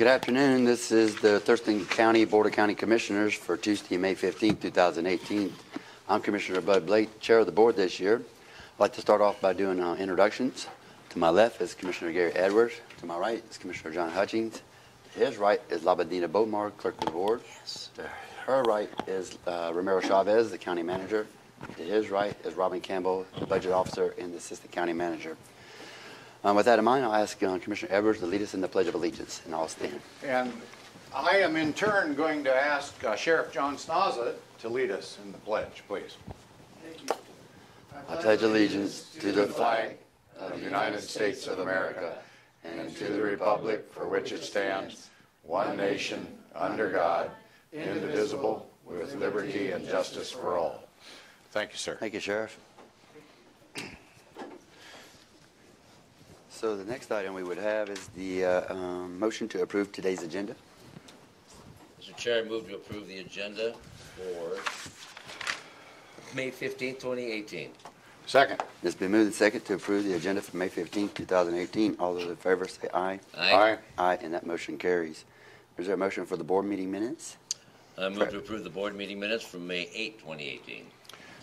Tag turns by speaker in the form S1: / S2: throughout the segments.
S1: Good afternoon. This is the Thurston County Board of County Commissioners for Tuesday, May 15, 2018. I'm Commissioner Bud Blake, Chair of the Board this year. I'd like to start off by doing introductions. To my left is Commissioner Gary Edwards. To my right is Commissioner John Hutchings. To his right is Labadina Bomar, Clerk of the Board.
S2: Yes.
S1: To her right is Romero Chavez, the County Manager. To his right is Robin Campbell, the Budget Officer and the Assistant County Manager. With that in mind, I'll ask Commissioner Edwards to lead us in the Pledge of Allegiance, and I'll stand.
S3: And I am in turn going to ask Sheriff John Snaza to lead us in the pledge, please.
S2: Thank you.
S1: I pledge allegiance to the flag
S3: of the United States of America and to the republic for which it stands, one nation, under God, indivisible, with liberty and justice for all. Thank you, sir.
S1: Thank you, Sheriff. So the next item we would have is the motion to approve today's agenda.
S2: Mr. Chair, I move to approve the agenda for May 15th, 2018.
S3: Second.
S1: It's been moved and second to approve the agenda for May 15th, 2018. All those in favor say aye.
S2: Aye.
S1: Aye, and that motion carries. Is there a motion for the board meeting minutes?
S2: I move to approve the board meeting minutes from May 8th, 2018.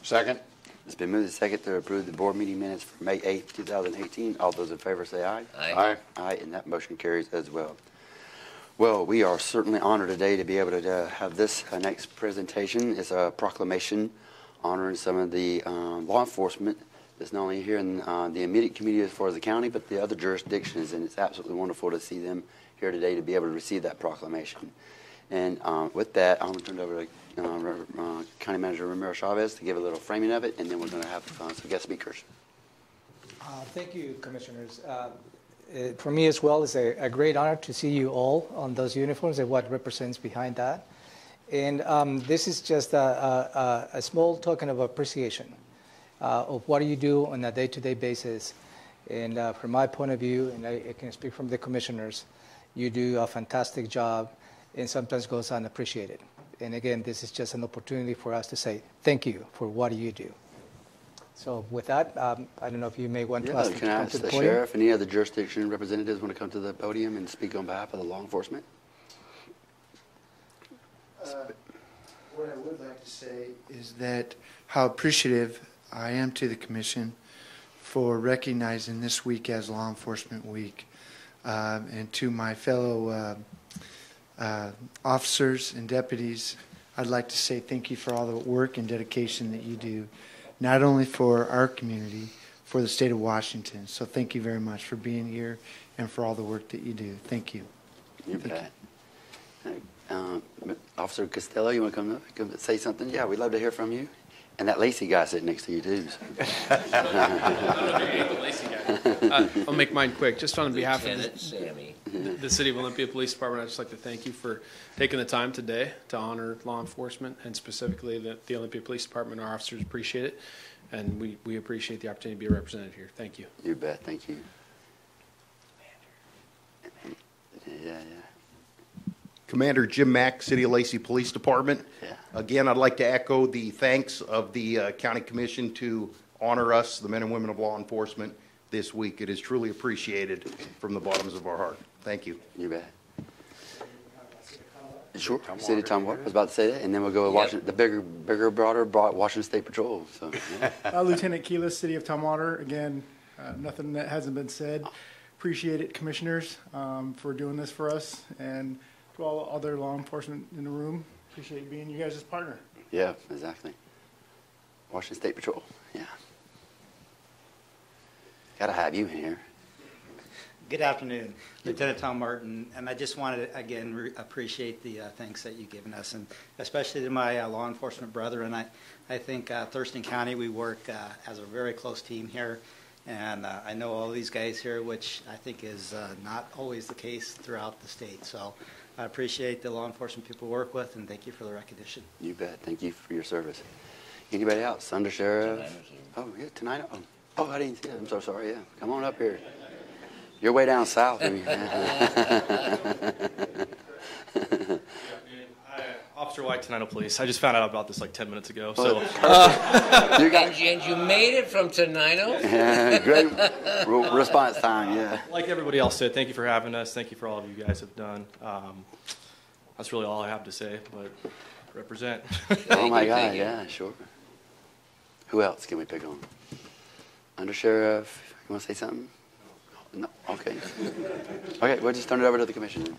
S3: Second.
S1: It's been moved and second to approve the board meeting minutes for May 8th, 2018. All those in favor say aye.
S2: Aye.
S1: Aye, and that motion carries as well. Well, we are certainly honored today to be able to have this next presentation. It's a proclamation honoring some of the law enforcement that's not only here in the immediate community as far as the county, but the other jurisdictions, and it's absolutely wonderful to see them here today to be able to receive that proclamation. And with that, I'm going to turn it over to County Manager Romero Chavez to give a little framing of it, and then we're going to have some guest speakers.
S4: Thank you, Commissioners. For me as well, it's a great honor to see you all on those uniforms and what represents behind that. And this is just a small token of appreciation of what you do on a day-to-day basis. And from my point of view, and I can speak from the Commissioners, you do a fantastic job and sometimes goes unappreciated. And again, this is just an opportunity for us to say thank you for what you do. So with that, I don't know if you may want to ask
S1: Can I ask the Sheriff and any other jurisdiction representatives want to come to the podium and speak on behalf of the law enforcement?
S5: What I would like to say is that how appreciative I am to the Commission for recognizing this week as Law Enforcement Week, and to my fellow officers and deputies, I'd like to say thank you for all the work and dedication that you do, not only for our community, for the state of Washington. So thank you very much for being here and for all the work that you do. Thank you.
S1: You bet. Officer Costello, you want to come say something? Yeah, we'd love to hear from you. And that Lacey guy sitting next to you, too. So.
S6: I'll make mine quick. Just on behalf of
S2: Sammy.
S6: the City of Olympia Police Department, I'd just like to thank you for taking the time today to honor law enforcement, and specifically the Olympia Police Department. Our officers appreciate it, and we appreciate the opportunity to be represented here. Thank you.
S1: You bet. Thank you. Yeah.
S7: Commander Jim Mack, City of Lacey Police Department.
S1: Yeah.
S7: Again, I'd like to echo the thanks of the County Commission to honor us, the men and women of law enforcement, this week. It is truly appreciated from the bottoms of our heart. Thank you.
S1: You bet. Sure. City of Tom Water. I was about to say that, and then we'll go with Washington, the bigger, broader Washington State Patrol. So, yeah.
S8: Lieutenant Keelis, City of Tumwater. Again, nothing that hasn't been said. Appreciate it, Commissioners, for doing this for us, and to all other law enforcement in the room. Appreciate being you guys' partner.
S1: Yeah, exactly. Washington State Patrol. Yeah. Got to have you in here.
S9: Good afternoon, Lieutenant Tom Martin, and I just wanted to again appreciate the thanks that you've given us, and especially to my law enforcement brethren. I think Thurston County, we work as a very close team here, and I know all these guys here, which I think is not always the case throughout the state. So I appreciate the law enforcement people work with, and thank you for the recognition.
S1: You bet. Thank you for your service. Anybody else? Under Sheriff? Oh, yeah, tonight. Oh, I didn't see it. I'm so sorry. Yeah, come on up here. You're way down south.
S10: Officer Officer White, Tenino Police. I just found out about this like 10 minutes ago. So,
S2: And you made it from Tenino?
S1: Great response time, yeah.
S10: like everybody else said, thank you for having us. Thank you for all of you guys have done. That's really all I have to say, but represent.
S1: Oh my God, yeah, sure. Who else can we pick on? Undersheriff, you want to say something? No, okay. Okay, we'll just turn it over to the commission.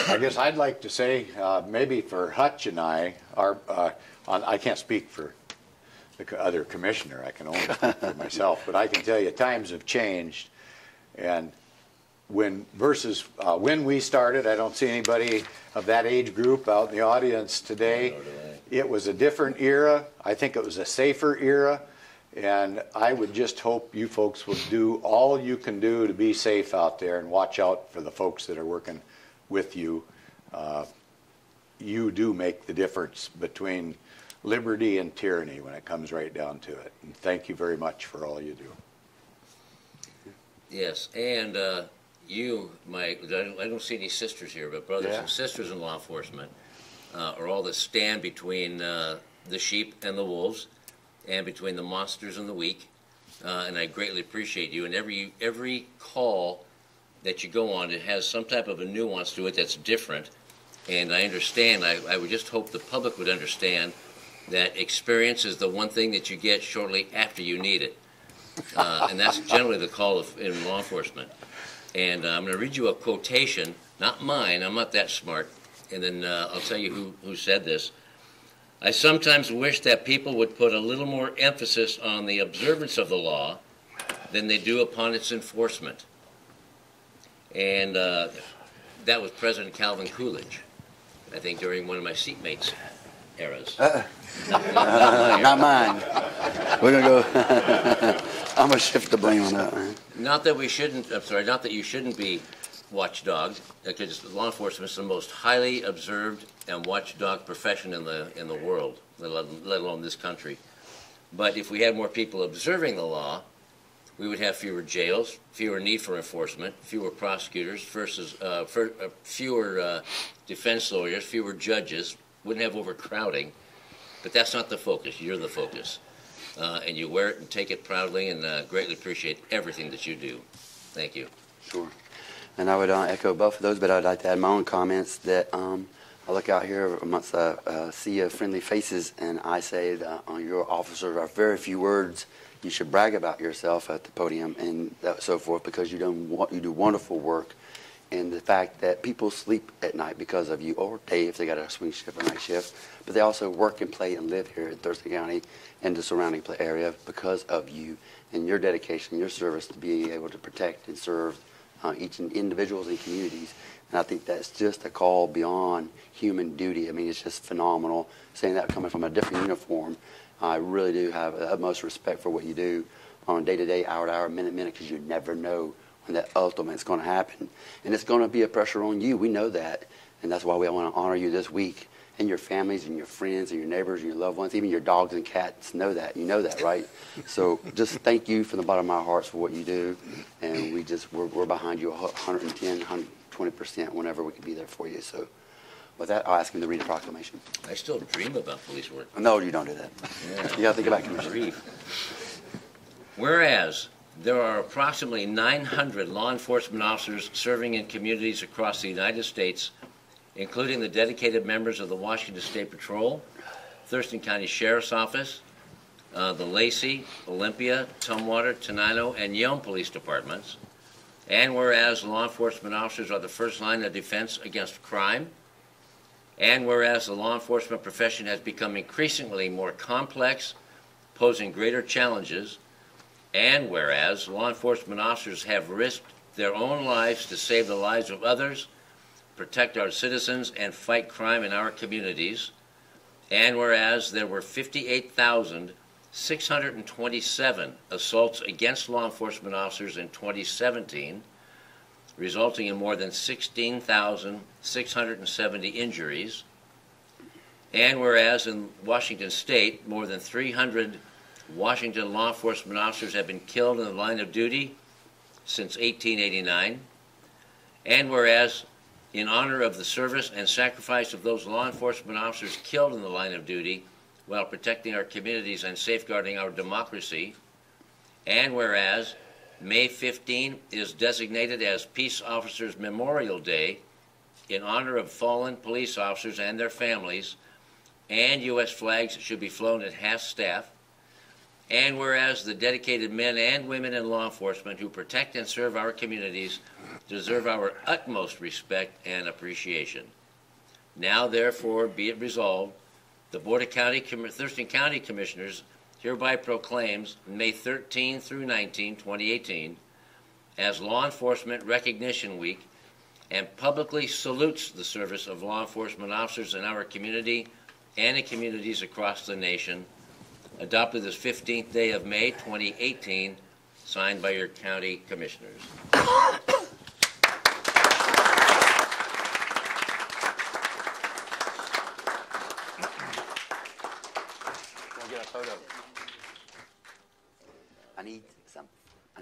S3: I guess I'd like to say, maybe for Hutch and I can't speak for the other commissioner, I can only speak for myself, but I can tell you times have changed. And when we started, I don't see anybody of that age group out in the audience today. It was a different era. I think it was a safer era. And I would just hope you folks will do all you can do to be safe out there and watch out for the folks that are working with you. You do make the difference between liberty and tyranny when it comes right down to it. And thank you very much for all you do.
S2: Yes, and you, Mike, I don't see any sisters here, but brothers and sisters in law enforcement are all that stand between the sheep and the wolves, and between the monsters and the weak. And I greatly appreciate you. And every call that you go on, it has some type of a nuance to it that's different. And I understand, I would just hope the public would understand that experience is the one thing that you get shortly after you need it. And that's generally the call in law enforcement. And I'm going to read you a quotation, not mine, I'm not that smart, and then I'll tell you who said this. I sometimes wish that people would put a little more emphasis on the observance of the law than they do upon its enforcement. And that was President Calvin Coolidge, I think during one of my seatmates' eras.
S1: Not mine. We're going to go. I'm going to shift the blame on that, man.
S2: Not that we shouldn't, I'm sorry, not that you shouldn't be watchdogs, because law enforcement is the most highly observed and watchdog profession in the world, let alone this country. But if we had more people observing the law, we would have fewer jails, fewer need for enforcement, fewer prosecutors, fewer defense lawyers, fewer judges, wouldn't have overcrowding. But that's not the focus. You're the focus. And you wear it and take it proudly, and greatly appreciate everything that you do. Thank you.
S1: Sure. And I would echo both of those, but I'd like to add my own comments that I look out here amongst a sea of friendly faces, and I say that your officers are very few words. You should brag about yourself at the podium and so forth, because you do wonderful work. And the fact that people sleep at night because of you, or day if they got a swing shift or night shift, but they also work and play and live here in Thurston County and the surrounding area because of you and your dedication, your service to being able to protect and serve each individuals and communities. And I think that's just a call beyond human duty. I mean, it's just phenomenal. Saying that coming from a different uniform, I really do have the utmost respect for what you do on a day-to-day, hour-to-hour, minute-to-minute, because you never know when that ultimate is going to happen. And it's going to be a pressure on you. We know that. And that's why we want to honor you this week. And your families and your friends and your neighbors and your loved ones, even your dogs and cats know that. You know that, right? So just thank you from the bottom of our hearts for what you do. And we're behind you 110, 120% whenever we can be there for you. So with that, I'll ask him to read a proclamation.
S2: I still dream about police work.
S1: No, you don't do that.
S2: Yeah.
S1: You got to think about Commissioner.
S2: Whereas there are approximately 900 law enforcement officers serving in communities across the United States, including the dedicated members of the Washington State Patrol, Thurston County Sheriff's Office, the Lacey, Olympia, Tumwater, Tenino, and Yelm Police Departments. And whereas law enforcement officers are the first line of defense against crime, and whereas the law enforcement profession has become increasingly more complex, posing greater challenges, and whereas law enforcement officers have risked their own lives to save the lives of others, protect our citizens, and fight crime in our communities, and whereas there were 58,627 assaults against law enforcement officers in 2017, resulting in more than 16,670 injuries, and whereas in Washington State, more than 300 Washington law enforcement officers have been killed in the line of duty since 1889, and whereas in honor of the service and sacrifice of those law enforcement officers killed in the line of duty while protecting our communities and safeguarding our democracy. And whereas May 15 is designated as Peace Officers Memorial Day in honor of fallen police officers and their families, and U.S. flags should be flown at half-staff. And whereas the dedicated men and women in law enforcement who protect and serve our communities deserve our utmost respect and appreciation. Now, therefore, be it resolved, the Board of Thurston County Commissioners hereby proclaims May 13 through 19, 2018, as Law Enforcement Recognition Week and publicly salutes the service of law enforcement officers in our community and in communities across the nation, adopted this 15th day of May 2018, signed by your county commissioners.
S1: Get a photo. I need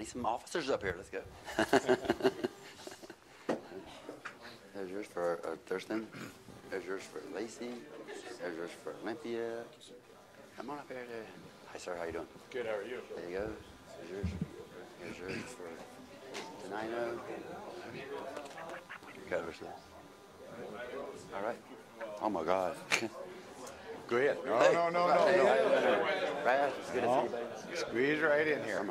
S1: some officers up here. Let's go. There's yours for Thurston. There's yours for Lacey. There's yours for Olympia. Come on up here. Hi, sir. How you doing?
S11: Good. How are you?
S1: There you go. There's yours. Here's yours for Denino. All right. Oh my God.
S3: Go ahead. No.
S1: Brad, it's good to see you, baby.
S3: Squeeze right in here.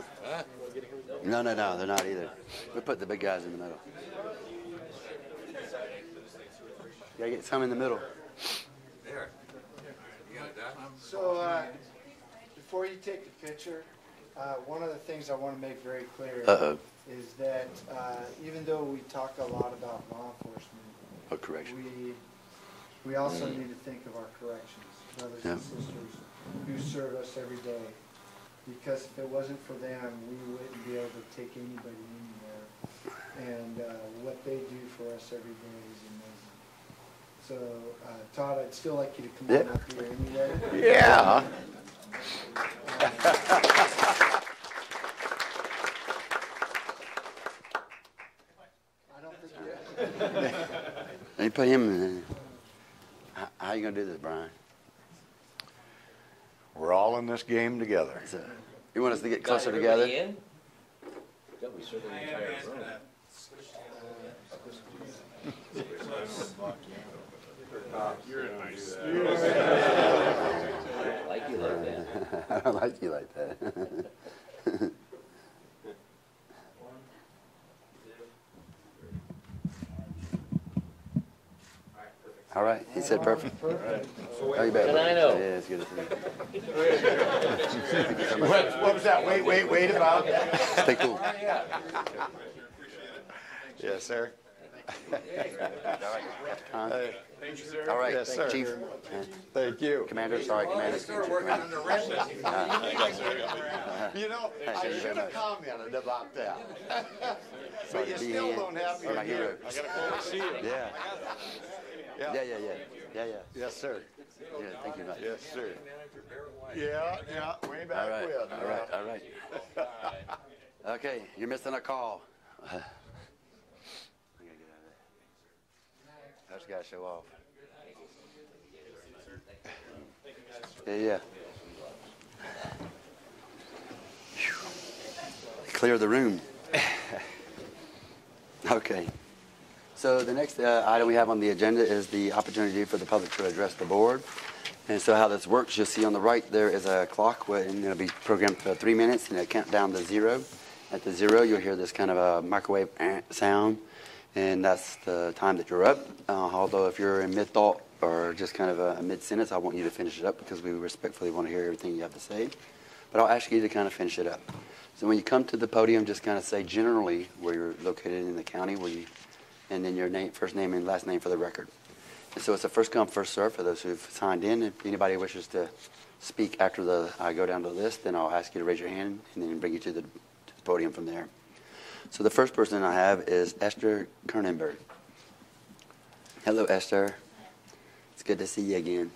S1: No, they're not either. We put the big guys in the middle. You gotta get some in the middle.
S11: There. You got it done?
S5: So, before you take the picture, one of the things I want to make very clear is that even though we talk a lot about law enforcement,
S1: correction.
S5: we also need to think of our corrections, brothers and sisters who serve us every day. Because if it wasn't for them, we wouldn't be able to take anybody in there. And what they do for us every day is amazing. So, Todd, I'd still like you to come on up here anyway.
S3: Yeah.
S5: I don't think you're
S1: Let me put him in. How you gonna do this, Brian?
S3: We're all in this game together.
S1: So, you want us to get closer together?
S2: In? That we circle the entire room.
S11: You're a nice.
S2: I like you like that.
S1: I don't like you like that. All right, he said perfect. How you been?
S2: Denino.
S1: Yeah, it's good to see you.
S3: What was that? Wait about?
S1: Stay cool.
S3: Yes, sir.
S1: Hey.
S11: Thank you, sir.
S1: All right,
S3: Yes, sir.
S1: Chief.
S3: Thank you.
S1: Commander, sorry, Commander.
S3: You know, I should have commented about that. But you still don't have your hero.
S11: I gotta go and see you.
S1: Yeah. Yeah.
S3: Yes, sir.
S1: Yeah, thank you.
S3: Yes, sir. Yeah, way back
S1: All right,
S3: when.
S1: all right. Okay, you're missing a call. I gotta get out of there. I just gotta show off. Yeah. Clear the room. Okay. So the next item we have on the agenda is the opportunity for the public to address the board. And so how this works, you'll see on the right there is a clock, and it'll be programmed for 3 minutes, and it'll count down to 0. At the 0, you'll hear this kind of a microwave sound, and that's the time that you're up. Although if you're in mid-thought or just kind of a mid-sentence, I want you to finish it up because we respectfully want to hear everything you have to say. But I'll ask you to kind of finish it up. So when you come to the podium, just kind of say generally where you're located in the county, and then your name, first name and last name for the record. And so it's a first come, first serve for those who've signed in. If anybody wishes to speak after I go down the list, then I'll ask you to raise your hand and then bring you to the podium from there. So the first person I have is Esther Kernenberg. Hello, Esther. It's good to see you again.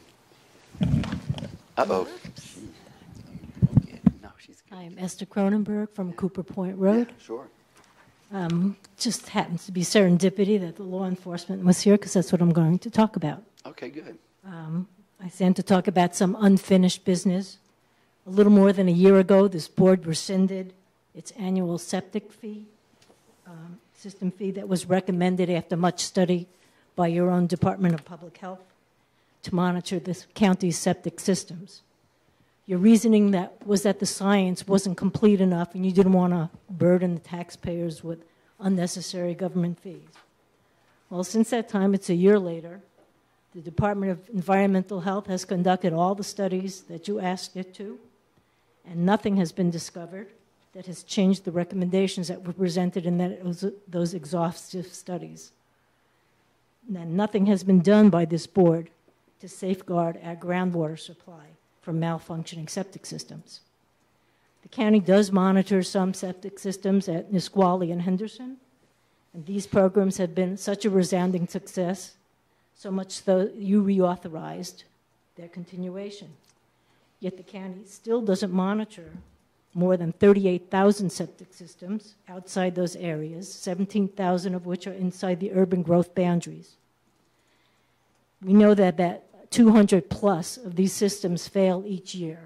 S1: Uh-oh. No, she's good.
S12: I'm Esther Cronenberg from Cooper Point Road.
S1: Yeah, sure.
S12: Just happens to be serendipity that the law enforcement was here because that's what I'm going to talk about.
S1: Okay, good.
S12: I stand to talk about some unfinished business. A little more than a year ago, this board rescinded its annual septic fee, system fee that was recommended after much study by your own Department of Public Health to monitor the county's septic systems. Your reasoning was that the science wasn't complete enough and you didn't want to burden the taxpayers with unnecessary government fees. Well, since that time, it's a year later, the Department of Environmental Health has conducted all the studies that you asked it to, and nothing has been discovered that has changed the recommendations that were presented in those exhaustive studies. And nothing has been done by this board to safeguard our groundwater supply from malfunctioning septic systems. The county does monitor some septic systems at Nisqually and Henderson, and these programs have been such a resounding success, so much so you reauthorized their continuation. Yet the county still doesn't monitor more than 38,000 septic systems outside those areas, 17,000 of which are inside the urban growth boundaries. We know that 200 plus of these systems fail each year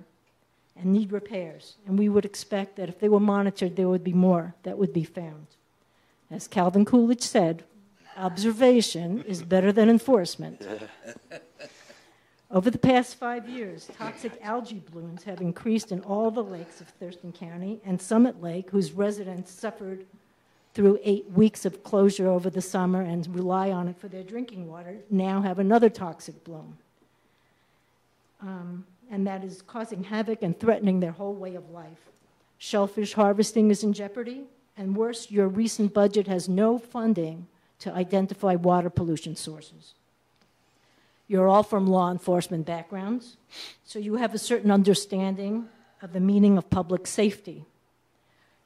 S12: and need repairs, and we would expect that if they were monitored, there would be more that would be found. As Calvin Coolidge said, observation is better than enforcement. Over the past 5 years, toxic algae blooms have increased in all the lakes of Thurston County, and Summit Lake, whose residents suffered through 8 weeks of closure over the summer and rely on it for their drinking water, now have another toxic bloom. And that is causing havoc and threatening their whole way of life. Shellfish harvesting is in jeopardy, and worse, your recent budget has no funding to identify water pollution sources. You're all from law enforcement backgrounds, so you have a certain understanding of the meaning of public safety.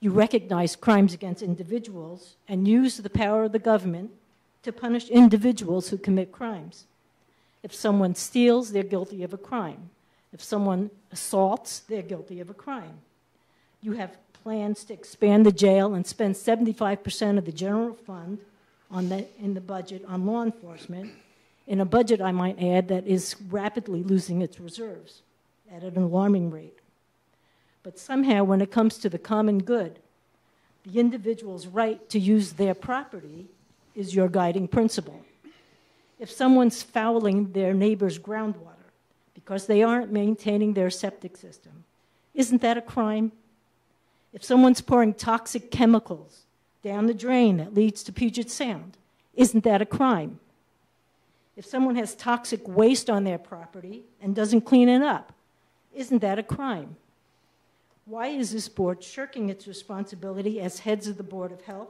S12: You recognize crimes against individuals and use the power of the government to punish individuals who commit crimes. If someone steals, they're guilty of a crime. If someone assaults, they're guilty of a crime. You have plans to expand the jail and spend 75% of the general fund in the budget on law enforcement, in a budget, I might add, that is rapidly losing its reserves at an alarming rate. But somehow, when it comes to the common good, the individual's right to use their property is your guiding principle. If someone's fouling their neighbor's groundwater because they aren't maintaining their septic system, isn't that a crime? If someone's pouring toxic chemicals down the drain that leads to Puget Sound, isn't that a crime? If someone has toxic waste on their property and doesn't clean it up, isn't that a crime? Why is this board shirking its responsibility as heads of the Board of Health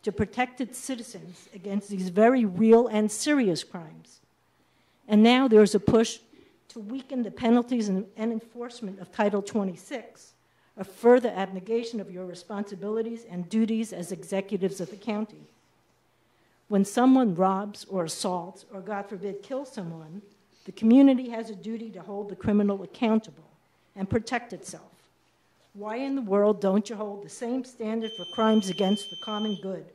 S12: to protect its citizens against these very real and serious crimes? And now there's a push to weaken the penalties and enforcement of Title 26, a further abnegation of your responsibilities and duties as executives of the county. When someone robs or assaults or, God forbid, kills someone, the community has a duty to hold the criminal accountable and protect itself. Why in the world don't you hold the same standard for crimes against the common good,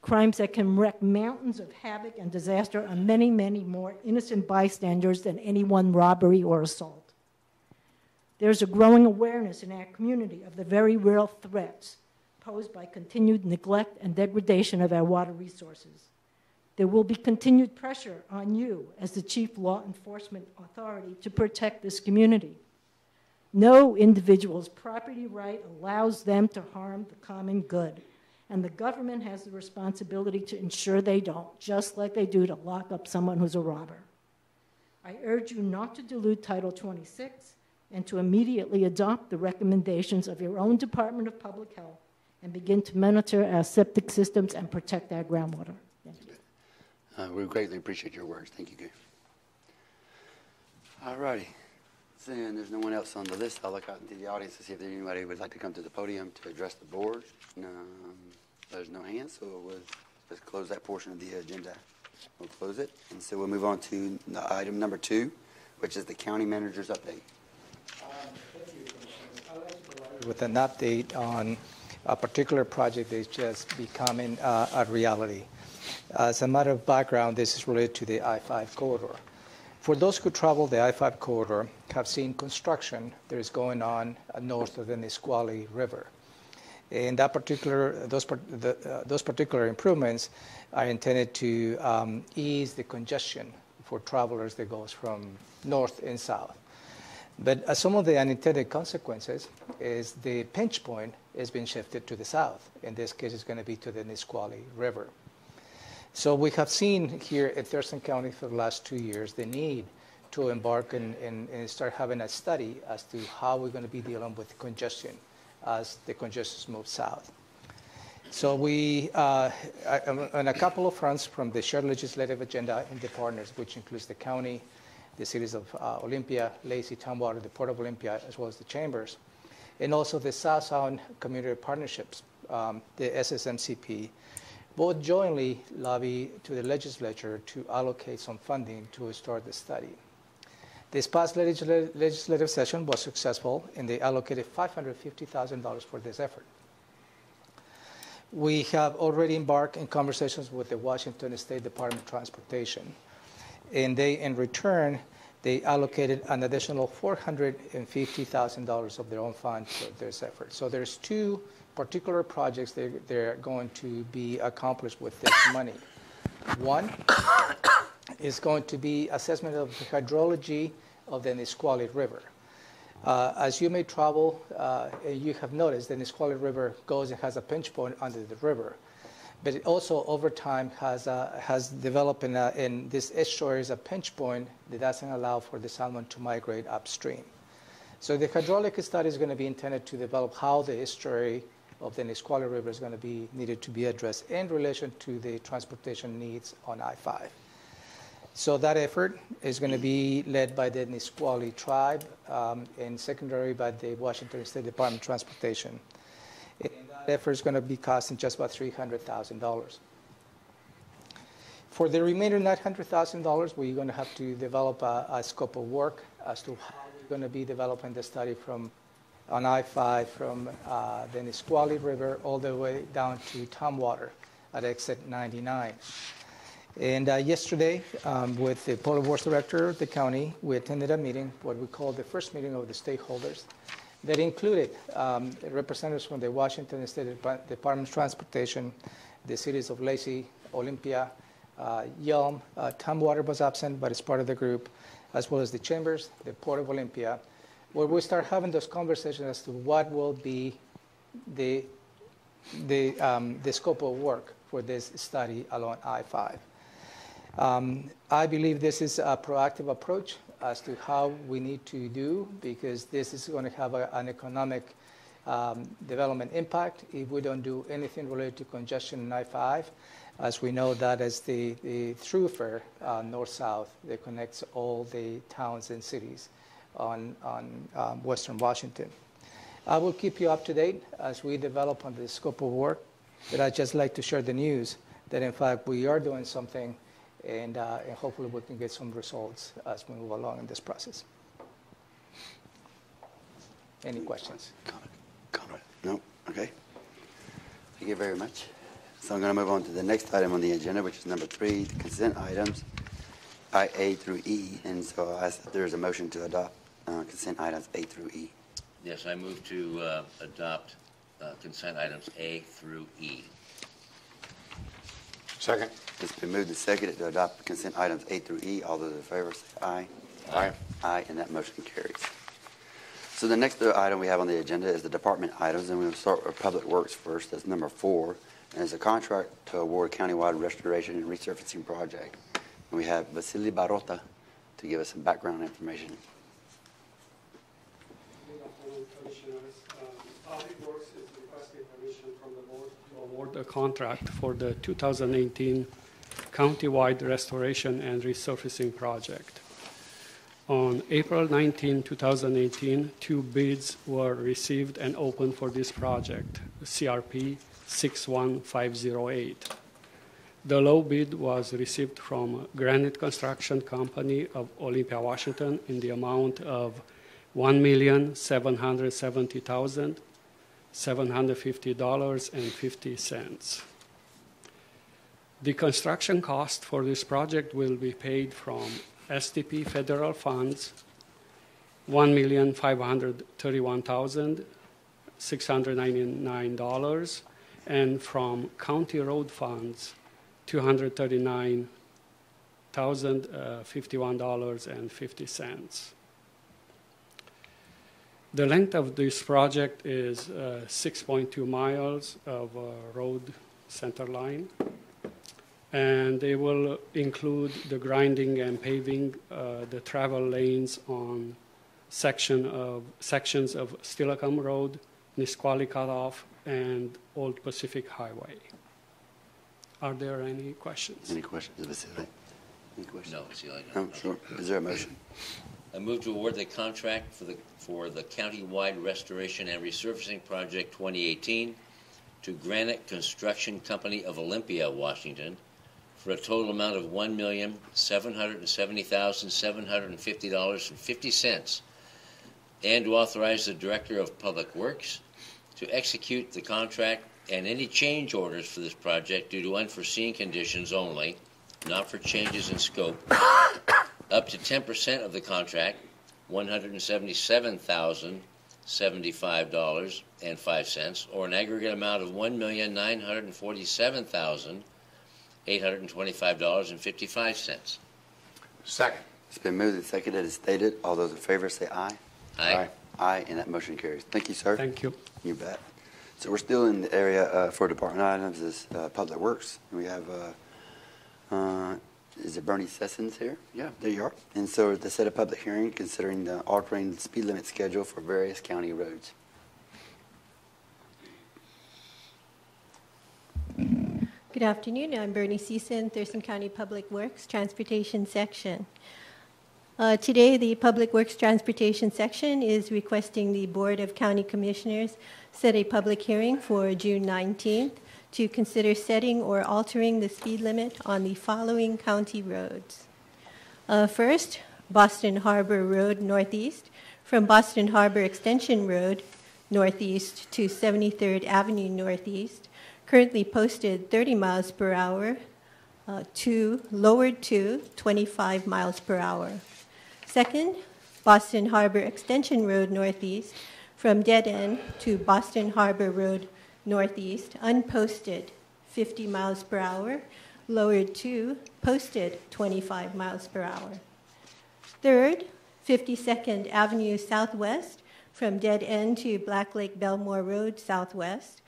S12: crimes that can wreak mountains of havoc and disaster on many, many more innocent bystanders than any one robbery or assault? There's a growing awareness in our community of the very real threats posed by continued neglect and degradation of our water resources. There will be continued pressure on you as the chief law enforcement authority to protect this community. No individual's property right allows them to harm the common good, and the government has the responsibility to ensure they don't, just like they do to lock up someone who's a robber. I urge you not to dilute Title 26 and to immediately adopt the recommendations of your own Department of Public Health and begin to monitor our septic systems and protect our groundwater. Thank you.
S1: We greatly appreciate your words. Thank you, Gary. All righty. Then there's no one else on the list. I'll look out into the audience to see if there anybody who would like to come to the podium to address the board. There's no hands, so let's close that portion of the agenda. We'll close it. And so we'll move on to item number 2, which is the county manager's update.
S4: With an update on a particular project is just becoming a reality. As a matter of background, this is related to the I-5 corridor. For those who travel the I-5 corridor, have seen construction that is going on north of the Nisqually River. And those particular improvements are intended to ease the congestion for travelers that goes from north and south. But some of the unintended consequences is the pinch point has been shifted to the south. In this case, it's going to be to the Nisqually River. So we have seen here at Thurston County for the last 2 years the need to embark and start having a study as to how we're going to be dealing with congestion as the congestion moves south. So we, on a couple of fronts from the shared legislative agenda and the partners, which includes the county, the cities of Olympia, Lacey, Tumwater, the Port of Olympia, as well as the chambers, and also the South Sound Community Partnerships, the SSMCP, both jointly lobby to the legislature to allocate some funding to start the study. This past legislative session was successful, and they allocated $550,000 for this effort. We have already embarked in conversations with the Washington State Department of Transportation, and they, in return, they allocated an additional $450,000 of their own funds for this effort. So there's two particular projects that they're going to be accomplished with this money. One is going to be assessment of the hydrology of the Nisqually River. As you may travel, you have noticed the Nisqually River goes and has a pinch point under the river. But it also, over time, has developed in this estuary is a pinch point that doesn't allow for the salmon to migrate upstream. So the hydraulic study is going to be intended to develop how the estuary of the Nisqually River is going to be needed to be addressed in relation to the transportation needs on I-5. So that effort is going to be led by the Nisqually tribe and secondary by the Washington State Department of Transportation. And that effort is going to be costing just about $300,000. For the remaining $900,000, we're going to have to develop a scope of work as to how we're going to be developing the study from on I-5 from the Nisqually River all the way down to Tumwater at exit 99. And yesterday, with the Public Works Director of the county, we attended a meeting, what we call the first meeting of the stakeholders, that included representatives from the Washington State Department of Transportation, the cities of Lacey, Olympia, Yelm, Tumwater was absent, but it's part of the group, as well as the chambers, the Port of Olympia, where we start having those conversations as to what will be the scope of work for this study along I-5. I believe this is a proactive approach as to how we need to do, because this is going to have an economic development impact if we don't do anything related to congestion in I-5. As we know, that is the thoroughfare north-south that connects all the towns and cities on Western Washington. I will keep you up to date as we develop on the scope of work, but I'd just like to share the news that, in fact, we are doing something, and hopefully we can get some results as we move along in this process. Any questions?
S1: Comment? No? Okay. Thank you very much. So I'm going to move on to the next item on the agenda, which is number 3, the consent items, A through E. And so I ask that there is a motion to adopt consent items A through E.
S2: Yes, I move to adopt consent items A through E.
S3: Second.
S1: It's been moved and seconded to adopt consent items A through E. All those in favor say aye.
S3: Aye.
S1: Aye, and that motion carries. So the next item we have on the agenda is the department items, and we'll start with Public Works first. That's number 4, and it's a contract to award countywide restoration and resurfacing project. And we have Vasily Barota to give us some background information.
S13: Public Works is requesting permission from the board to award a contract for the 2018 countywide restoration and resurfacing project. On April 19, 2018, 2 bids were received and opened for this project, CRP 61508. The low bid was received from Granite Construction Company of Olympia, Washington, in the amount of $1,770,000. $750.50. The construction cost for this project will be paid from SDP federal funds, $1,531,699, and from county road funds, $239,051.50. The length of this project is 6.2 miles of road center line, and they will include the grinding and paving the travel lanes on sections of Steilacoom Road, Nisqually Cutoff, and Old Pacific Highway. Are there any questions?
S1: Any questions of Vasily? Any questions?
S2: No, Vasily,
S1: No,
S2: no.
S1: sure. Is there a motion?
S2: I move to award the contract for the county-wide restoration and resurfacing project 2018 to Granite Construction Company of Olympia, Washington, for a total amount of $1,770,750.50, and to authorize the Director of Public Works to execute the contract and any change orders for this project due to unforeseen conditions only, not for changes in scope, up to 10% of the contract, $177,075.05, or an aggregate amount of $1,947,825.55.
S3: Second.
S1: It's been moved and seconded as stated. All those in favor say aye.
S2: Aye.
S1: Aye, and that motion carries. Thank you, sir.
S13: Thank you.
S1: You bet. So we're still in the area for department items is Public Works. We have, is it Bernie Sessions here? Yeah, there you are. And so to set a public hearing considering the altering the speed limit schedule for various county roads.
S14: Good afternoon. I'm Bernie Season, Thurston County Public Works Transportation Section. Today, the Public Works Transportation Section is requesting the Board of County Commissioners set a public hearing for June 19th to consider setting or altering the speed limit on the following county roads. First, Boston Harbor Road Northeast, from Boston Harbor Extension Road Northeast to 73rd Avenue Northeast, currently posted 30 miles per hour, lowered to 25 miles per hour. Second, Boston Harbor Extension Road Northeast, from Dead End to Boston Harbor Road Northeast, unposted 50 miles per hour, lowered to posted 25 miles per hour. Third, 52nd Avenue Southwest, from Dead End to Black Lake Belmore Road Southwest,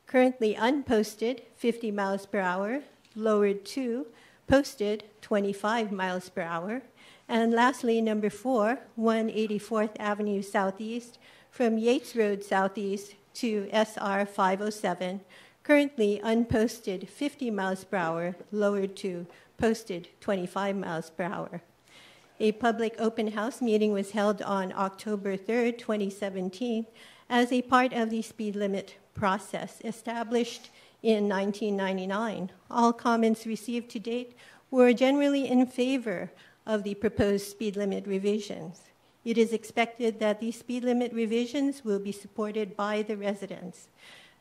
S14: currently unposted 50 miles per hour, lowered to posted 25 miles per hour. And lastly, number 4, 184th Avenue Southeast, from Yates Road Southeast to SR 507, currently unposted 50 miles per hour, lowered to posted 25 miles per hour. A public open house meeting was held on October 3rd, 2017, as a part of the speed limit process established in 1999. All comments received to date were generally in favor of the proposed speed limit revisions. It is expected that these speed limit revisions will be supported by the residents.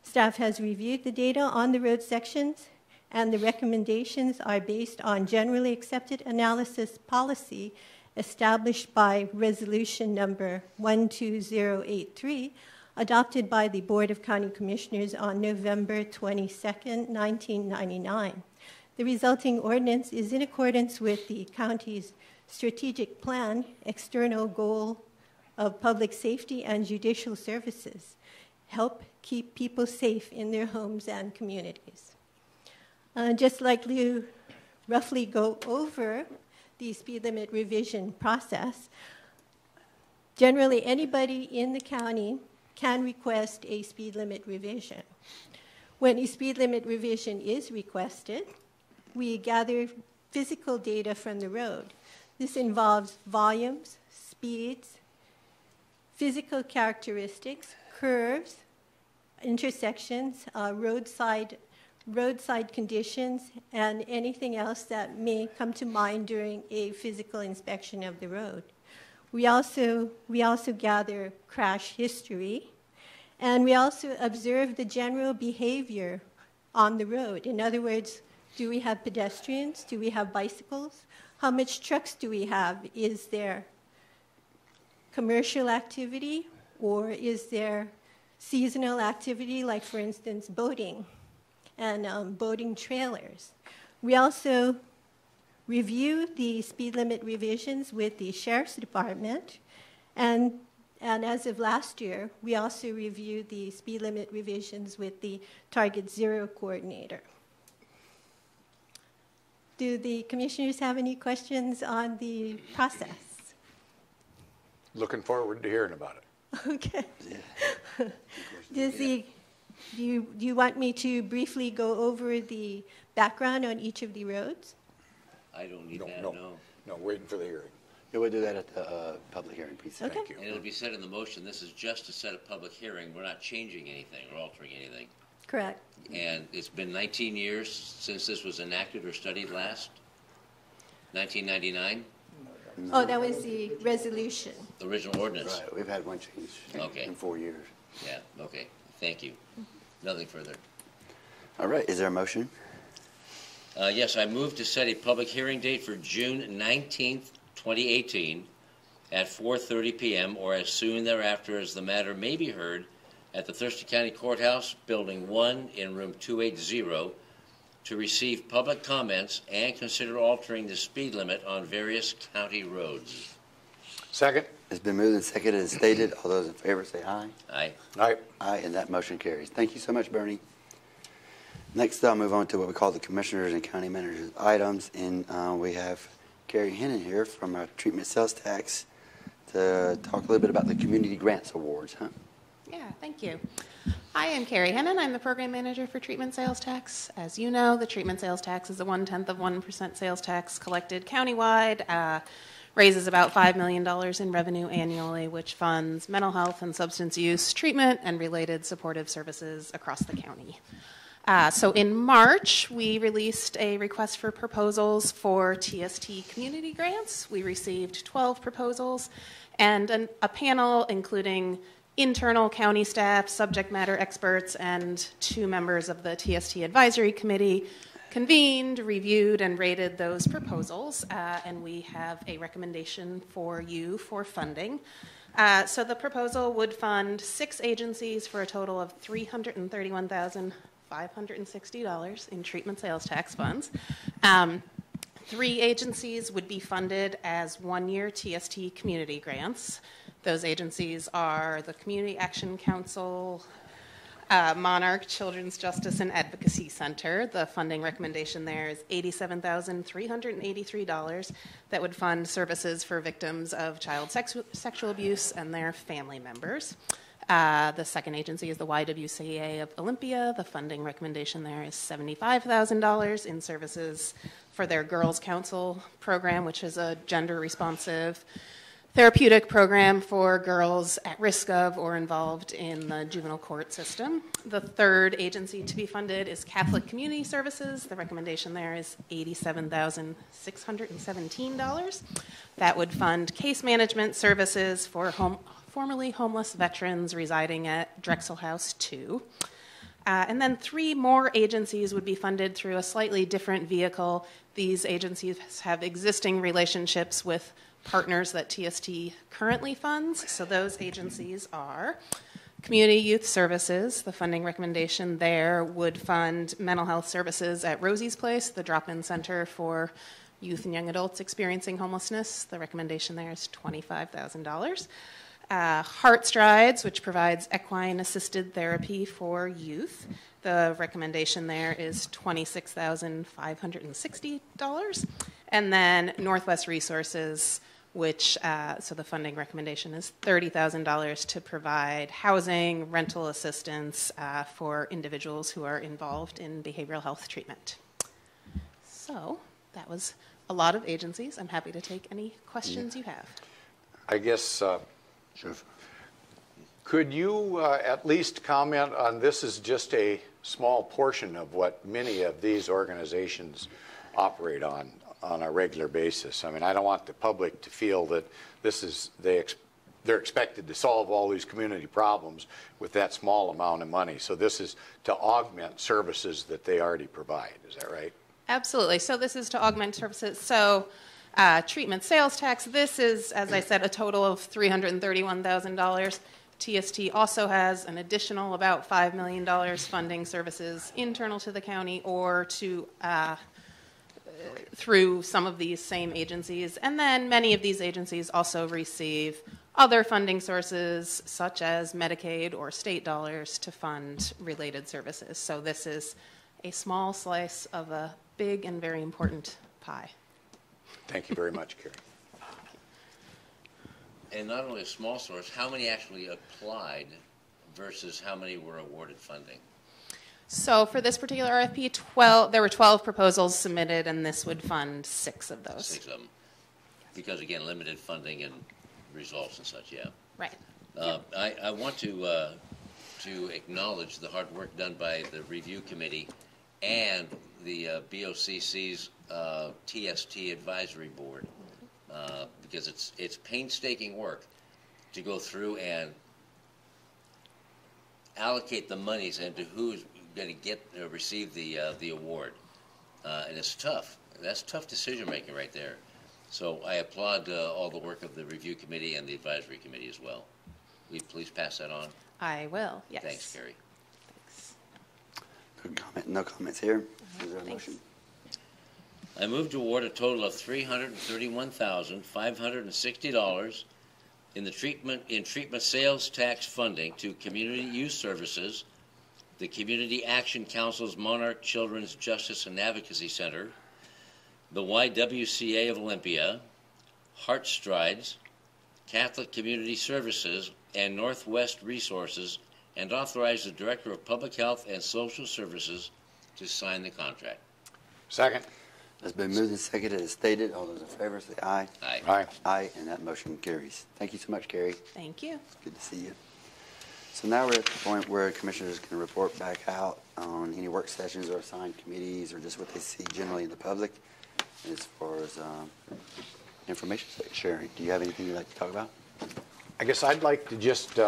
S14: Staff has reviewed the data on the road sections, and the recommendations are based on generally accepted analysis policy established by resolution number 12083, adopted by the Board of County Commissioners on November 22nd, 1999. The resulting ordinance is in accordance with the county's strategic plan, external goal of public safety and judicial services, help keep people safe in their homes and communities. Just like to roughly go over the speed limit revision process, generally anybody in the county can request a speed limit revision. When a speed limit revision is requested, we gather physical data from the road. This involves volumes, speeds, physical characteristics, curves, intersections, roadside conditions, and anything else that may come to mind during a physical inspection of the road. We also gather crash history And we also observe the general behavior on the road. In other words, do we have pedestrians? Do we have bicycles? How much trucks do we have? Is there commercial activity, or is there seasonal activity, like, for instance, boating and boating trailers? We also review the speed limit revisions with the Sheriff's Department, and as of last year, we also reviewed the speed limit revisions with the Target Zero coordinator. Do the commissioners have any questions on the process?
S3: Looking forward to hearing about it.
S14: Okay. Do you want me to briefly go over the background on each of the roads?
S2: I don't need that,
S3: No, waiting for the hearing.
S1: Yeah, we'll do that at the public hearing piece.
S14: Okay.
S3: Thank you.
S2: And it'll be said in the motion, this is just to set a public hearing. We're not changing anything or altering anything.
S14: Correct.
S2: And it's been 19 years since this was enacted or studied last? 1999?
S14: Oh, that was the resolution.
S2: The original ordinance?
S1: Right, we've had one change
S2: Okay.
S1: in 4 years.
S2: Yeah, okay. Thank you. Nothing further.
S1: All right, is there a motion?
S2: Yes, I move to set a public hearing date for June 19th, 2018 at 4:30 p.m. or as soon thereafter as the matter may be heard at the Thurston County Courthouse, Building 1 in Room 280, to receive public comments and consider altering the speed limit on various county roads.
S3: Second?
S1: It's been moved and seconded and stated. All those in favor say aye.
S2: Aye.
S3: Aye.
S1: Aye, and that motion carries. Thank you so much, Bernie. Next, I'll move on to what we call the Commissioners and County Managers items. And we have Carrie Hennon here from our Treatment Sales Tax to talk a little bit about the Community Grants Awards. Huh?
S15: Yeah, thank you. Hi, I'm Carrie Hennon. I'm the Program Manager for Treatment Sales Tax. As you know, the Treatment Sales Tax is a 1/10 of 1% sales tax collected countywide, raises about $5 million in revenue annually, which funds mental health and substance use treatment and related supportive services across the county. So in March, we released a request for proposals for TST community grants. We received 12 proposals and a panel including internal county staff, subject matter experts, and 2 members of the TST Advisory Committee convened, reviewed, and rated those proposals, and we have a recommendation for you for funding. So the proposal would fund 6 agencies for a total of $331,560 in treatment sales tax funds. 3 agencies would be funded as 1-year TST community grants. Those agencies are the Community Action Council, Monarch Children's Justice and Advocacy Center. The funding recommendation there is $87,383 that would fund services for victims of child sexual abuse and their family members. The second agency is the YWCA of Olympia. The funding recommendation there is $75,000 in services for their Girls Council program, which is a gender-responsive therapeutic program for girls at risk of or involved in the juvenile court system. The third agency to be funded is Catholic Community Services. The recommendation there is $87,617. That would fund case management services for formerly homeless veterans residing at Drexel House 2. And then 3 more agencies would be funded through a slightly different vehicle. These agencies have existing relationships with partners that TST currently funds. So those agencies are Community Youth Services. The funding recommendation there would fund mental health services at Rosie's Place, the drop-in center for youth and young adults experiencing homelessness. The recommendation there is $25,000. Heart Strides, which provides equine-assisted therapy for youth. The recommendation there is $26,560. And then Northwest Resources, which, so the funding recommendation is $30,000 to provide housing, rental assistance for individuals who are involved in behavioral health treatment. So that was a lot of agencies. I'm happy to take any questions you have.
S3: I guess, could you at least comment on, this is just a small portion of what many of these organizations operate on a regular basis. I mean, I don't want the public to feel that this is, they they're expected to solve all these community problems with that small amount of money. So this is to augment services that they already provide. Is that right?
S15: Absolutely. So this is to augment services. So treatment sales tax, this is, as I said, a total of $331,000. TST also has an additional about $5 million funding services internal to the county or to through some of these same agencies. And then many of these agencies also receive other funding sources such as Medicaid or state dollars to fund related services. So this is a small slice of a big and very important pie.
S3: Thank you very much, Carrie.
S2: And not only a small source, how many actually applied versus how many were awarded funding?
S15: So for this particular RFP, there were 12 proposals submitted, and this would fund 6 of those.
S2: 6 of them. Because, again, limited funding and results and such, yeah.
S15: Right.
S2: I want to acknowledge the hard work done by the review committee and the BoCC's TST advisory board. Because it's painstaking work to go through and allocate the monies and to who's going to receive the award, and it's tough. That's tough decision making right there. So I applaud all the work of the review committee and the advisory committee as well. Will you please pass that on?
S15: I will. Yes.
S2: Thanks, Carrie.
S15: Thanks.
S1: Good comment. No comments here. Is there a motion?
S2: I move to award a total of $331,560 in treatment sales tax funding to Community Youth Services, the Community Action Council's Monarch Children's Justice and Advocacy Center, the YWCA of Olympia, Heart Strides, Catholic Community Services, and Northwest Resources, and authorize the Director of Public Health and Social Services to sign the contract.
S3: Second.
S1: It's been moved and seconded as stated. All those in favor say aye.
S2: Aye.
S3: Aye.
S1: Aye, and that motion carries. Thank you so much, Carrie.
S15: Thank you.
S1: Good to see you. So now we're at the point where commissioners can report back out on any work sessions or assigned committees or just what they see generally in the public as far as information sharing. Do you have anything you'd like to talk about?
S3: I guess I'd like to just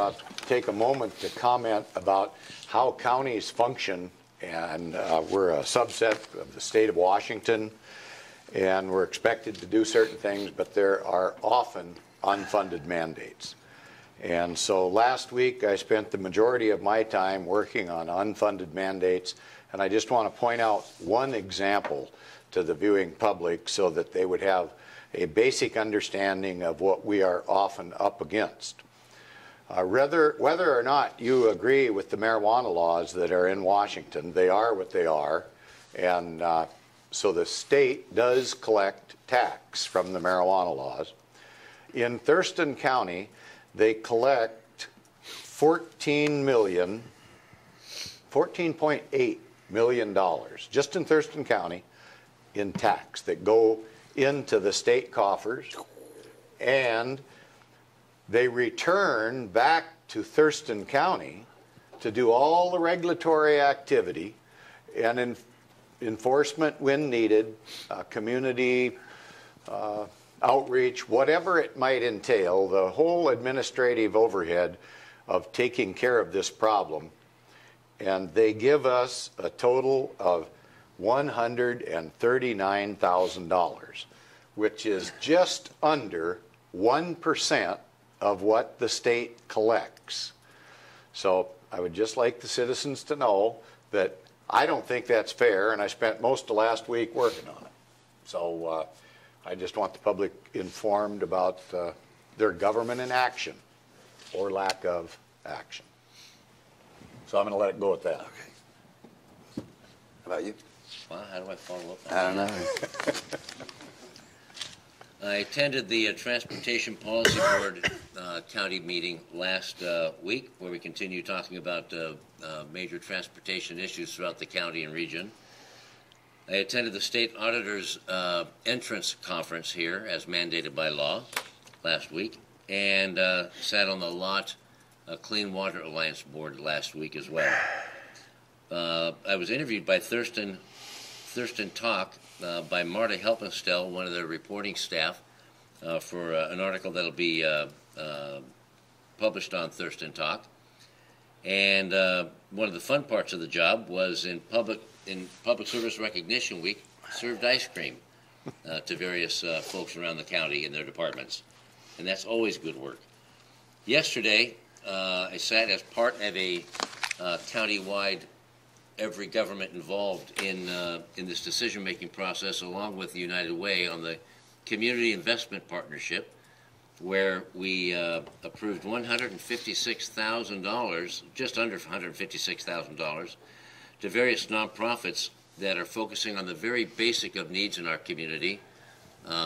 S3: take a moment to comment about how counties function. And we're a subset of the state of Washington, and we're expected to do certain things, but there are often unfunded mandates. And so last week I spent the majority of my time working on unfunded mandates, and I just want to point out one example to the viewing public so that they would have a basic understanding of what we are often up against. Whether or not you agree with the marijuana laws that are in Washington, they are what they are, and so the state does collect tax from the marijuana laws. In Thurston County, they collect $14.8 million just in Thurston County in tax that go into the state coffers, and they return back to Thurston County to do all the regulatory activity and enforcement when needed, community outreach, whatever it might entail, the whole administrative overhead of taking care of this problem. And they give us a total of $139,000, which is just under 1% of what the state collects. So I would just like the citizens to know that I don't think that's fair, and I spent most of last week working on it. So I just want the public informed about their government in action or lack of action. So I'm going to let it go at that.
S1: Okay. How about you?
S2: Well, how do I follow up on
S1: I don't
S2: that?
S1: know.
S2: I attended the Transportation Policy Board county meeting last week, where we continue talking about major transportation issues throughout the county and region. I attended the state auditor's entrance conference here, as mandated by law, last week, and sat on the Lot Clean Water Alliance board last week as well. I was interviewed by Thurston Talk by Marta Helpenstell, one of the reporting staff, for an article that'll be published on Thurston Talk. And one of the fun parts of the job was in Public Service Recognition Week, served ice cream to various folks around the county in their departments. And that's always good work. Yesterday, I sat as part of a county-wide, every government involved in this decision-making process, along with the United Way, on the Community Investment Partnership, where we approved $156,000, just under $156,000, to various nonprofits that are focusing on the very basic of needs in our community: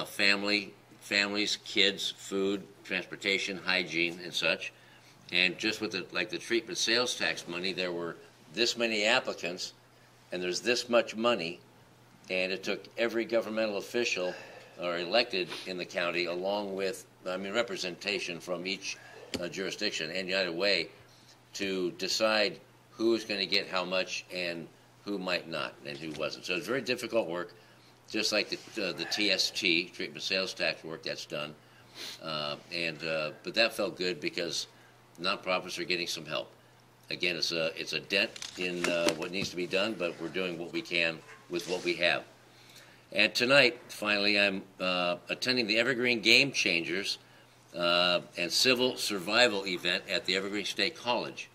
S2: families, kids, food, transportation, hygiene, and such. And just with the treatment sales tax money, there were this many applicants, and there's this much money, and it took every governmental official or elected in the county, along with representation from each jurisdiction and United Way, to decide who's going to get how much and who might not and who wasn't. So it's very difficult work, just like the TST, treatment sales tax work that's done. But that felt good because nonprofits are getting some help. Again, it's a dent in what needs to be done, but we're doing what we can with what we have. And tonight, finally, I'm attending the Evergreen Game Changers and Civil Survival event at the Evergreen State College.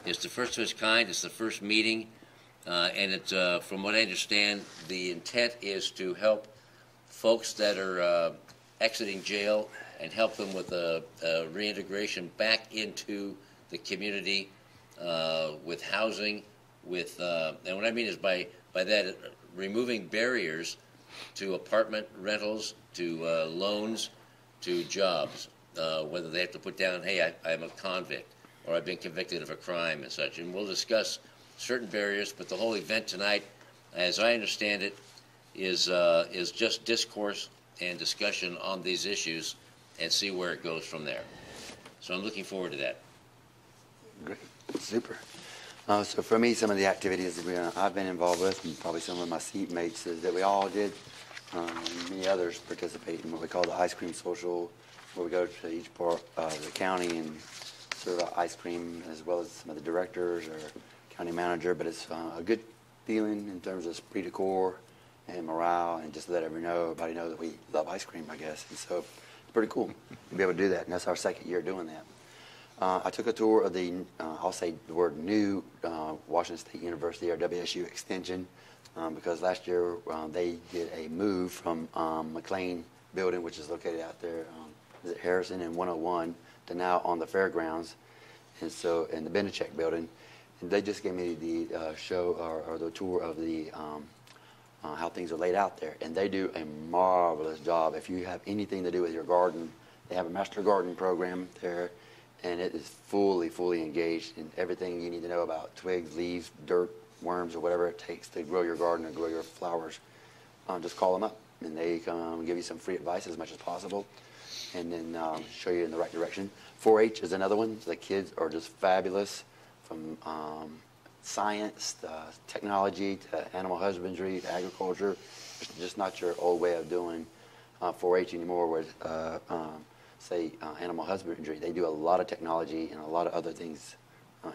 S2: It's the first of its kind. It's the first meeting, and it's, from what I understand, the intent is to help folks that are exiting jail and help them with a reintegration back into the community, with housing, and what I mean is by that, removing barriers to apartment rentals, to loans, to jobs, whether they have to put down, hey, I'm a convict, or I've been convicted of a crime and such. And we'll discuss certain barriers, but the whole event tonight, as I understand it, is just discourse and discussion on these issues and see where it goes from there. So I'm looking forward to that.
S1: Great. Super. So for me, some of the activities that I've been involved with, and probably some of my seatmates, is that we all did, and many others participate in what we call the ice cream social, where we go to each part of the county and serve out ice cream, as well as some of the directors or county manager. But it's a good feeling in terms of esprit de corps and morale, and just to let everybody know that we love ice cream, I guess. And so it's pretty cool to be able to do that, and that's our second year doing that. I took a tour of the, I'll say the word new, Washington State University, or WSU Extension, because last year they did a move from McLean Building, which is located out there, is it Harrison and 101, to now on the fairgrounds, and so in the Benechek Building. And they just gave me the show or the tour of the how things are laid out there, and they do a marvelous job. If you have anything to do with your garden, they have a master garden program there. And it is fully engaged in everything you need to know about twigs, leaves, dirt, worms, or whatever it takes to grow your garden and grow your flowers. Just call them up, and they come and give you some free advice as much as possible, and then show you in the right direction. 4-H is another one. The kids are just fabulous, from science to technology to animal husbandry to agriculture. It's just not your old way of doing 4-H anymore, where say animal husbandry. They do a lot of technology and a lot of other things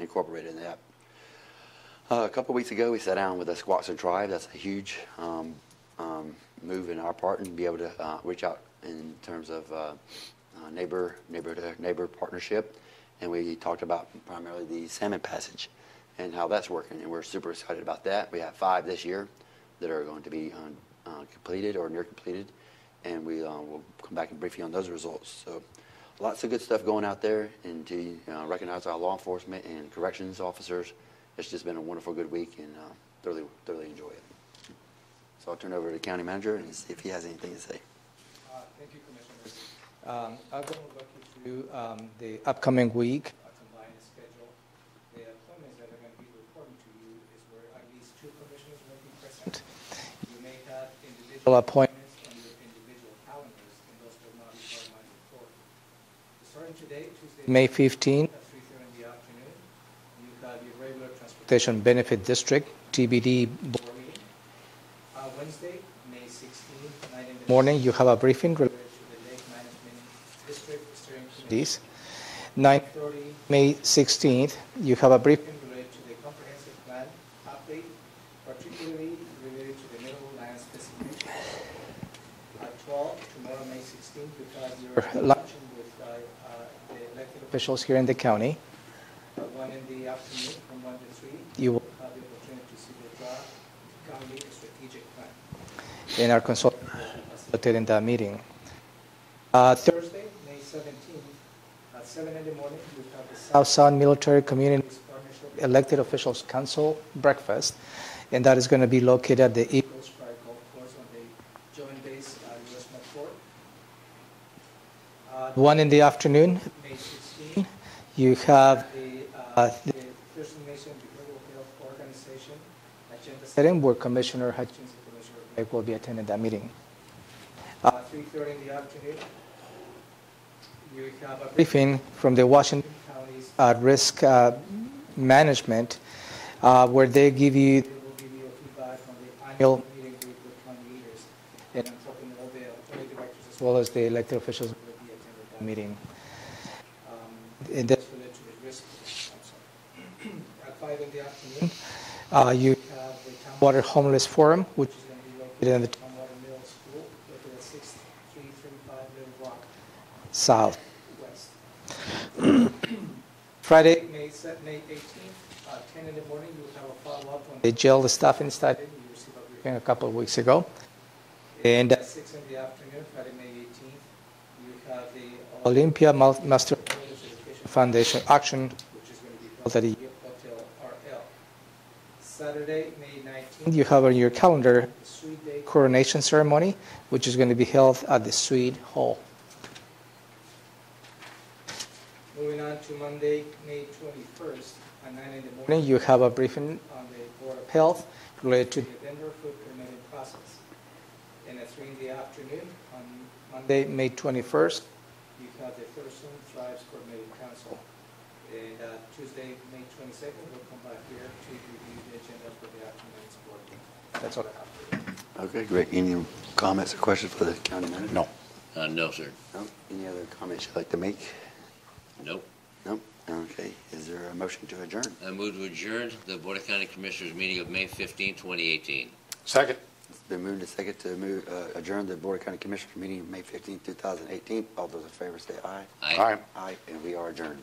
S1: incorporated in that. A couple of weeks ago, we sat down with the Squaxin Tribe. That's a huge move in our part, and be able to reach out in terms of neighbor partnership. And we talked about primarily the salmon passage and how that's working, and we're super excited about that. We have 5 this year that are going to be completed or near completed, and we'll come back and brief you on those results. So lots of good stuff going out there, and to recognize our law enforcement and corrections officers. It's just been a wonderful, good week, and thoroughly enjoy it. So I'll turn over to the county manager and see if he has anything to say.
S4: Thank you, Commissioners. I'm going to walk you through the upcoming week. A combined schedule. The appointments that are going to be reporting to you is where at least 2 commissioners will be present. You may have individual appointments on your individual calendars, and those will not be part of my report. Starting today, Tuesday, May 15th at 3:30 in the afternoon, you have your regular Transportation Benefit District, TBD board meeting. Wednesday, May 16th, 9 in the morning, you have a briefing related to the Lake Management District steering committees. 9:30, May 16th, you have a briefing related to the comprehensive plan update, particularly related to the middle land specifications. At 12, tomorrow, May 16th, you have your luncheon with the elected officials here in the county. 1 in the afternoon, from 1 to 3, you will have the opportunity to see the draft county strategic plan. And our consultant will facilitate in that meeting. Thursday, May 17th, at 7 in the morning, we have the South Sound Military Communities Partnership Elected Officials Council breakfast, and that is going to be located at the Eagle Strike Golf Course on the Joint Base U.S. Med Fort. 1 in the afternoon, May 16th, you have the Thurston Nation Behavioral Health Organization agenda setting, where Commissioner Hutchins and Commissioner Blake will be attending that meeting. 3:30 in the afternoon, you have a briefing from the Washington County's risk management, where they will give you feedback on the annual meeting with county leaders, and I'm talking all the county directors as well as the elected officials will be attending that meeting. And that's related to the risk. At 5 in the afternoon, you have the Townwater Homeless Forum, which is going to be located in the Townwater Middle School, located at 6335 Little Rock South. Friday, May 18th, 10 in the morning, you will have a follow-up on the jail staffing study you received a briefing a couple of weeks ago. And at 6 in the afternoon, Friday, May 18th, you have the Olympia Master Education Foundation auction, which is going to be held at the Hotel RL. Saturday, May 19th, you have on your calendar the Sweet Day coronation ceremony, which is going to be held at the Sweet Hall. Moving on to Monday, May 21st, at 9 in the morning, you have a briefing on the Board of Health related to the Denver food permitting process. And at 3 in the afternoon, on Monday, May 21st, you have the Thurston Tribes Coordinating Council. And Tuesday, May 22nd, we'll come back here to review the agenda for the afternoon's board meeting. That's all I have for you.
S1: Okay, great. Any comments or questions for the county manager?
S7: No.
S2: No, sir.
S1: No? Any other comments you'd like to make?
S2: Nope.
S1: Nope. Okay. Is there a motion to adjourn?
S2: I move to adjourn the Board of County Commissioners meeting of May 15, 2018.
S3: Second.
S1: It's been moved and second to adjourn the Board of County Commissioners meeting May 15, 2018. All those in favor say aye.
S2: Aye.
S1: Aye, and we are adjourned.